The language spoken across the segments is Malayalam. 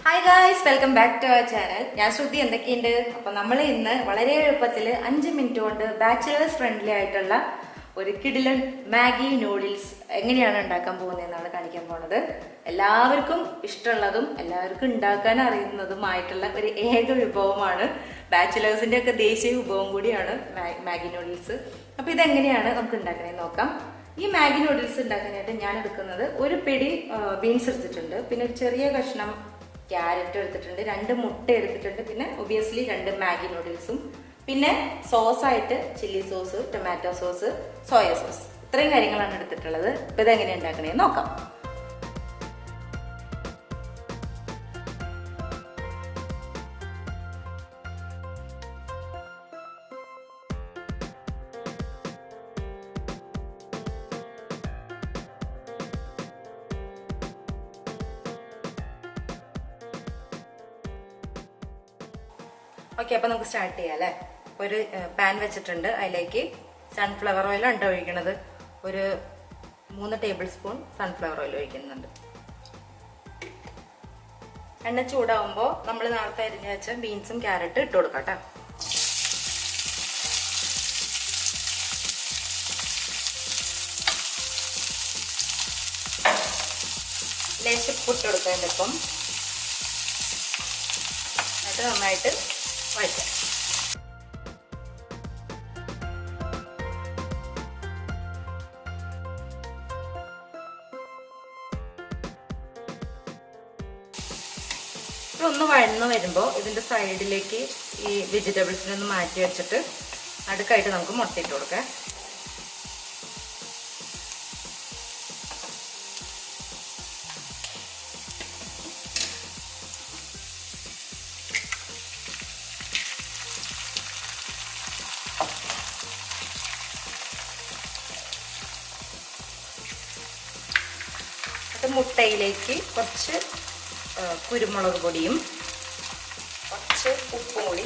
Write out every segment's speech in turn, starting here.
Hi guys, welcome back to our channel. ഞാൻ ശ്രുതി എന്തൊക്കെയുണ്ട്? അപ്പോൾ നമ്മൾ ഇന്ന് വളരെ എളുപ്പത്തിൽ 5 മിനിറ്റ് കൊണ്ട് ബാച്ചലേഴ്സ് ഫ്രണ്ട്ലി ആയിട്ടുള്ള ഒരു കിടിലൻ മാഗി നൂഡിൽസ് എങ്ങനെയാണ് ഉണ്ടാക്കാൻ പോകുന്നതെന്നാണ് കാണിക്കാൻ പോകുന്നത്. എല്ലാവർക്കും ഇഷ്ടമുള്ളതും എല്ലാവർക്കും ഉണ്ടാക്കാൻ അറിയുന്നതുമായിട്ടുള്ള ഒരു ഏക വിഭവമാണ്. ബാച്ചലേഴ്സിന്റെ ഒക്കെ ദേശീയ വിഭവം കൂടിയാണ് മാഗി നൂഡിൽസ്. അപ്പോൾ ഇതെങ്ങനെയാണ് നമുക്ക് ഉണ്ടാക്കണമെന്ന് നോക്കാം. ഈ മാഗി നൂഡിൽസ് ഉണ്ടാക്കാനായിട്ട് ഞാൻ എടുക്കുന്നത് ഒരു പിടി ബീൻസ് എടുത്തിട്ടുണ്ട്, പിന്നെ ഒരു ചെറിയ കഷ്ണം ക്യാരറ്റ് എടുത്തിട്ടുണ്ട്, 2 മുട്ട എടുത്തിട്ടുണ്ട്, പിന്നെ ഒബിയസ്ലി 2 മാഗി നൂഡിൽസും, പിന്നെ സോസായിട്ട് chilli sauce, tomato sauce, soya sauce, ഇത്രയും കാര്യങ്ങളാണ് എടുത്തിട്ടുള്ളത്. ഇപ്പൊ ഇതെങ്ങനെ ഉണ്ടാക്കണേന്ന് നോക്കാം. ഓക്കെ, അപ്പൊ നമുക്ക് സ്റ്റാർട്ട് ചെയ്യാം അല്ലേ. ഒരു പാൻ വെച്ചിട്ടുണ്ട്, അതിലേക്ക് സൺഫ്ലവർ ഓയിലാണ് ഒഴിക്കണത്. ഒരു 3 ടേബിൾ സ്പൂൺ സൺഫ്ലവർ ഓയിൽ ഒഴിക്കുന്നുണ്ട്. എണ്ണ ചൂടാവുമ്പോൾ നമ്മൾ നേരത്തെ അരിഞ്ഞു വെച്ച ബീൻസും ക്യാരറ്റും ഇട്ട് കൊടുക്കാം കേട്ടോ. ലേശം ഉപ്പിട്ട് കൊടുക്കാം ഇതിപ്പം. എന്നിട്ട് നന്നായിട്ട് വഴറ്റാം. ഒന്ന് വഴന്ന് വരുമ്പോൾ ഇതിന്റെ സൈഡിലേക്ക് ഈ വെജിറ്റബിൾസിനെ ഒന്ന് മാറ്റി വെച്ചിട്ട് അടുക്കായിട്ട് നമുക്ക് മുട്ടയിട്ട് കൊടുക്കാം. മുട്ടയിലേക്ക് കുറച്ച് കുരുമുളക് പൊടിയും കുറച്ച് ഉപ്പും കൂടി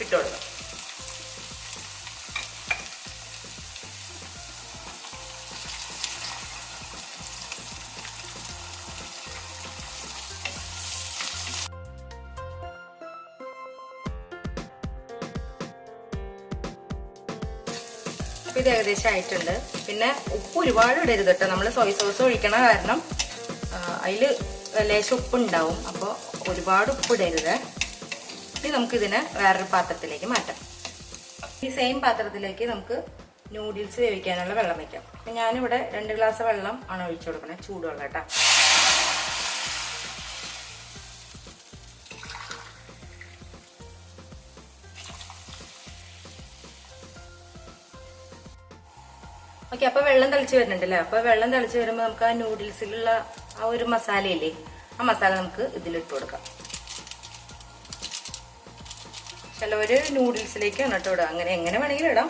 ഇട്ട് കൊടുക്കാം. ഇത് ഏകദേശം ആയിട്ടുണ്ട്. പിന്നെ ഉപ്പ് ഒരുപാട് ഇടരുത് കേട്ടോ, നമ്മൾ സോയ സോസ് ഒഴിക്കണ കാരണം അതിൽ ലേശം ഉപ്പ് ഉണ്ടാവും, അപ്പോൾ ഒരുപാട് ഉപ്പ് ഇടരുത്. ഇനി നമുക്കിതിനെ വേറൊരു പാത്രത്തിലേക്ക് മാറ്റാം. ഈ സെയിം പാത്രത്തിലേക്ക് നമുക്ക് നൂഡിൽസ് വേവിക്കാനുള്ള വെള്ളം വയ്ക്കാം. അപ്പം ഞാനിവിടെ 2 ഗ്ലാസ് വെള്ളം ആണ് ഒഴിച്ചു കൊടുക്കണേ, ചൂടുവെള്ളം കേട്ടോ. ഓക്കെ, അപ്പൊ വെള്ളം തിളച്ച് വരുന്നുണ്ടല്ലേ. അപ്പൊ വെള്ളം തിളച്ച് വരുമ്പോൾ നമുക്ക് ആ നൂഡിൽസിലുള്ള ആ ഒരു മസാലയില്ലേ, ആ മസാല നമുക്ക് ഇതിലിട്ട് കൊടുക്കാം. ചിലവര് നൂഡിൽസിലേക്കാണ് കേട്ടോ ഇടാം, അങ്ങനെ എങ്ങനെ വേണമെങ്കിലും ഇടാം.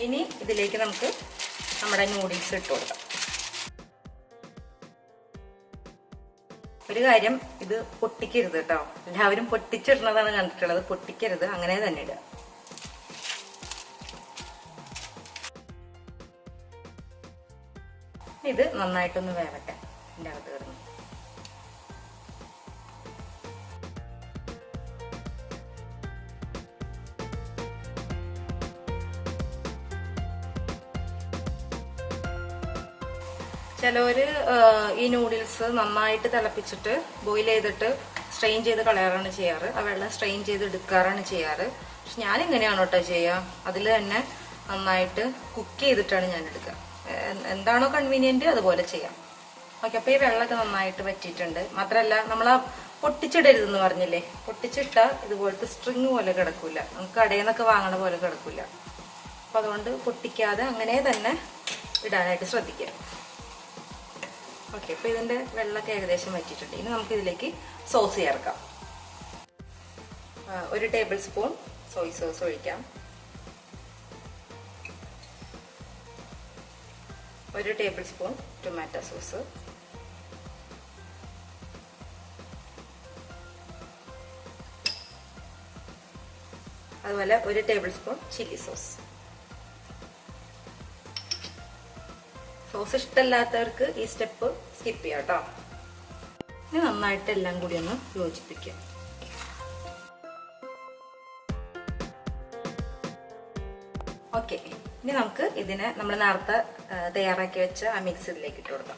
ഇനി ഇതിലേക്ക് നമുക്ക് നമ്മുടെ നൂഡിൽസ് ഇട്ട് കൊടുക്കാം. ഒരു കാര്യം, ഇത് പൊട്ടിക്കരുത് കേട്ടോ. എല്ലാവരും പൊട്ടിച്ചിടുന്നതാണ് കണ്ടിട്ടുള്ളത്, പൊട്ടിക്കരുത്, അങ്ങനെ തന്നെ ഇടുക. ഇത് നന്നായിട്ടൊന്ന് വേവട്ടെ ഇതിൻ്റെ അകത്ത് കിടന്ന്. ചിലവര് ഈ നൂഡിൽസ് നന്നായിട്ട് തിളപ്പിച്ചിട്ട് ബോയിൽ ചെയ്തിട്ട് സ്ട്രെയിൻ ചെയ്ത് കളയാറാണ് ചെയ്യാറ്. ആ വെള്ളം സ്ട്രെയിൻ ചെയ്ത് എടുക്കാറാണ് ചെയ്യാറ്. പക്ഷെ ഞാൻ ഇങ്ങനെയാണ് കേട്ടോ ചെയ്യുക. അതിൽ തന്നെ നന്നായിട്ട് കുക്ക് ചെയ്തിട്ടാണ് ഞാൻ എടുക്കുക. എന്താണോ കൺവീനിയന്റ് അതുപോലെ ചെയ്യാം. ഓക്കെ, അപ്പൊ ഈ വെള്ളമൊക്കെ നന്നായിട്ട് വറ്റിയിട്ടുണ്ട്. മാത്രല്ല നമ്മൾ പൊട്ടിച്ചിടരുതെന്ന് പറഞ്ഞില്ലേ, പൊട്ടിച്ചിട്ടാൽ ഇതുപോലത്തെ സ്ട്രിങ് പോലെ കിടക്കൂല, നമുക്ക് കടയിൽ നിന്നൊക്കെ വാങ്ങണ പോലെ കിടക്കൂല. അപ്പൊ അതുകൊണ്ട് പൊട്ടിക്കാതെ അങ്ങനെ തന്നെ ഇടാനായിട്ട് ശ്രദ്ധിക്കുക. ഓക്കെ, അപ്പൊ ഇതിന്റെ വെള്ളമൊക്കെ ഏകദേശം വറ്റിയിട്ടുണ്ട്. ഇനി നമുക്ക് ഇതിലേക്ക് സോസ് ചേർക്കാം. 1 ടേബിൾ സ്പൂൺ സോയ് സോസ് ഒഴിക്കാം. 1 ടേബിൾ സ്പൂൺ ടൊമാറ്റോ സോസ്, അതുപോലെ 1 tablespoon chilli sauce. Sauce ഇഷ്ടമല്ലാത്തവർക്ക് ഈ സ്റ്റെപ്പ് സ്കിപ്പ് ചെയ്യാം കേട്ടോ. ഇനി നന്നായിട്ട് എല്ലാം കൂടി ഒന്ന് യോജിപ്പിക്കുക. ഓക്കെ, ഇനി നമുക്ക് ഇതിനെ നമ്മൾ നേരത്തെ തയ്യാറാക്കി വെച്ച ആ മിക്സ് ഇതിലേക്ക് ഇട്ട് കൊടുക്കാം.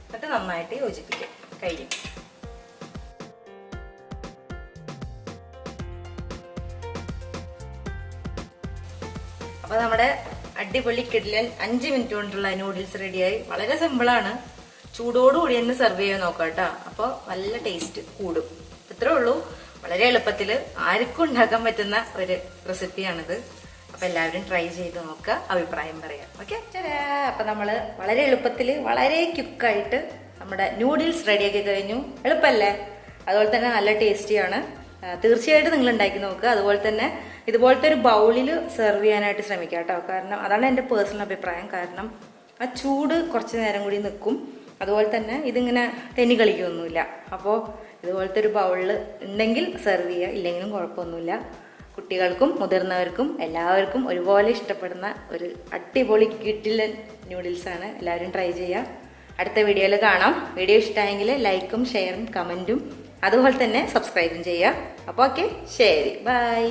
എന്നിട്ട് നന്നായിട്ട് യോജിപ്പിക്കാം. കഴിയും. അപ്പൊ നമ്മുടെ അടിപൊളി കിടിലൻ 5 മിനിറ്റ് കൊണ്ടുള്ള നൂഡിൽസ് റെഡിയായി. വളരെ സിമ്പിളാണ്. ചൂടോടുകൂടി തന്നെ സെർവ് ചെയ്യാൻ നോക്കാം കേട്ടോ. അപ്പോൾ നല്ല ടേസ്റ്റ് കൂടും. ഇത്രേ ഉള്ളൂ. വളരെ എളുപ്പത്തിൽ ആർക്കും ഉണ്ടാക്കാൻ പറ്റുന്ന ഒരു റെസിപ്പിയാണിത്. അപ്പൊ എല്ലാവരും ട്രൈ ചെയ്ത് നോക്കുക, അഭിപ്രായം പറയാം. ഓക്കെ, അപ്പൊ നമ്മള് വളരെ എളുപ്പത്തിൽ വളരെ ക്വിക്കായിട്ട് നമ്മുടെ നൂഡിൽസ് റെഡിയാക്കി കഴിഞ്ഞു. എളുപ്പമല്ലേ? അതുപോലെ തന്നെ നല്ല ടേസ്റ്റിയാണ്. തീർച്ചയായിട്ടും നിങ്ങൾ ഉണ്ടാക്കി നോക്കുക. അതുപോലെ തന്നെ ഇതുപോലത്തെ ഒരു ബൗളിൽ സെർവ് ചെയ്യാനായിട്ട് ശ്രമിക്കുക കേട്ടോ. കാരണം അതാണ് എൻ്റെ പേഴ്സണൽ അഭിപ്രായം. കാരണം ആ ചൂട് കുറച്ച് നേരം കൂടി നിൽക്കും. അതുപോലെ തന്നെ ഇതിങ്ങനെ തെന്നി കളിക്കൊന്നുമില്ല. അപ്പോൾ ഇതുപോലത്തെ ഒരു ബൗളിൽ ഉണ്ടെങ്കിൽ സെർവ് ചെയ്യുക, ഇല്ലെങ്കിലും കുഴപ്പമൊന്നുമില്ല. കുട്ടികൾക്കും മുതിർന്നവർക്കും എല്ലാവർക്കും ഒരുപോലെ ഇഷ്ടപ്പെടുന്ന ഒരു അടിപൊളി കിടിലൻ നൂഡിൽസാണ്. എല്ലാവരും ട്രൈ ചെയ്യുക. അടുത്ത വീഡിയോയിൽ കാണാം. വീഡിയോ ഇഷ്ടമായെങ്കിൽ ലൈക്കും ഷെയറും കമൻറ്റും അതുപോലെ തന്നെ സബ്സ്ക്രൈബും ചെയ്യുക. അപ്പോൾ ഓക്കെ, ശരി, ബൈ.